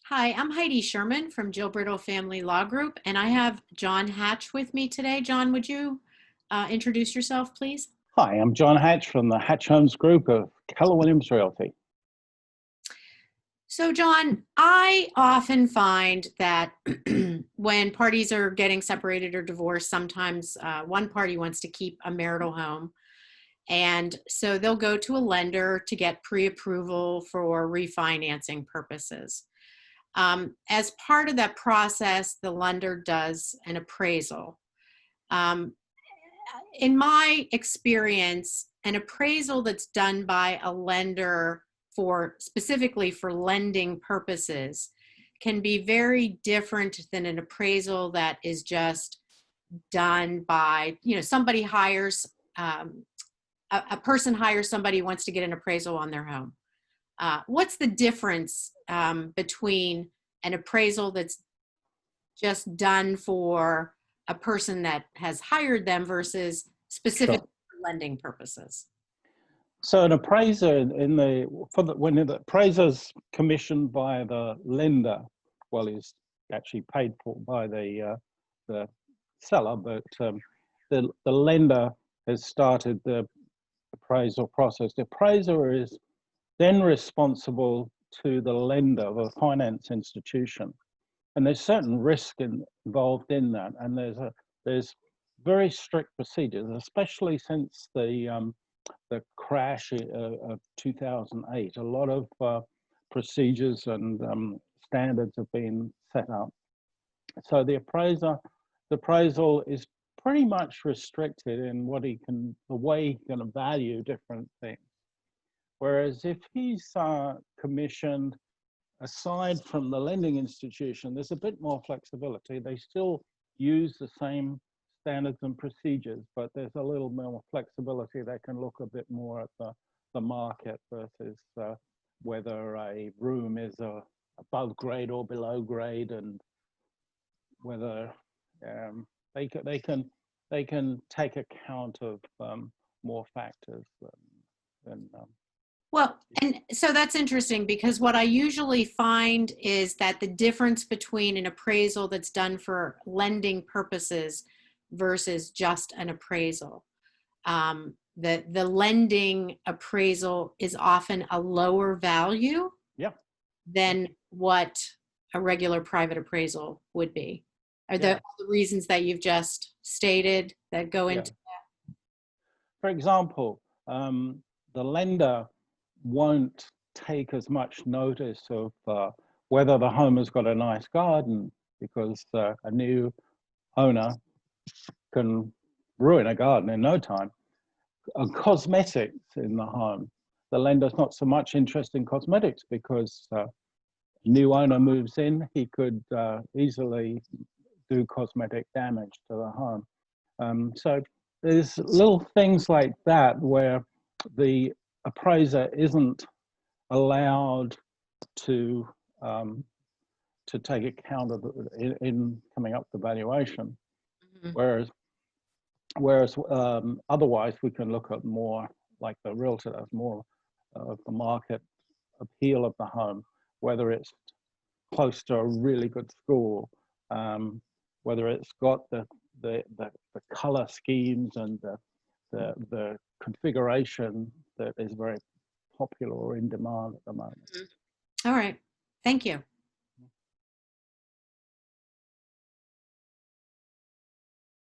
Hi, I'm Heidi Sherman from Brittle Family Law Group, and I have John Hatch with me today. John, would you introduce yourself, please? Hi, I'm John Hatch from the Hatch Homes Group of Keller Williams Realty. So, John, I often find that when parties are getting separated or divorced, sometimes one party wants to keep a marital home. And so they'll go to a lender to get pre-approval for refinancing purposes. As part of that process, the lender does an appraisal. Um, in my experience, an appraisal that's done by a lender specifically for lending purposes can be very different than an appraisal that is just done by, somebody hires, a person hires somebody who wants to get an appraisal on their home. What's the difference between an appraisal that's just done for a person that has hired them versus specific lending purposes? So an appraiser when the appraiser's commissioned by the lender, well, he's actually paid for by the seller, but the lender has started the appraisal process. The appraiser is then responsible to the lender, the finance institution, and there's certain risk involved in that, and there's very strict procedures, especially since the crash of 2008. A lot of procedures and standards have been set up. So the appraisal is pretty much restricted in the way he can value different things. Whereas if he's commissioned aside from the lending institution, there's a bit more flexibility. They still use the same standards and procedures, but there's a little more flexibility. They can look a bit more at the market versus whether a room is above grade or below grade, and whether they can take account of more factors than Well, and so that's interesting because what I usually find is that the difference between an appraisal that's done for lending purposes versus just an appraisal. The lending appraisal is often a lower value than what a regular private appraisal would be. Are the reasons that you've just stated that go into that? For example, the lender won't take as much notice of whether the home has got a nice garden, because a new owner can ruin a garden in no time. Cosmetics in the home, the lender's not so much interested in cosmetics, because a new owner moves in, he could easily do cosmetic damage to the home. So there's little things like that where the appraiser isn't allowed to take account of in coming up with the valuation. Mm-hmm. Whereas otherwise we can look at more, like the realtor does, more of the market appeal of the home, whether it's close to a really good school, whether it's got the color schemes and the configuration that is very popular or in demand at the moment. All right. Thank you.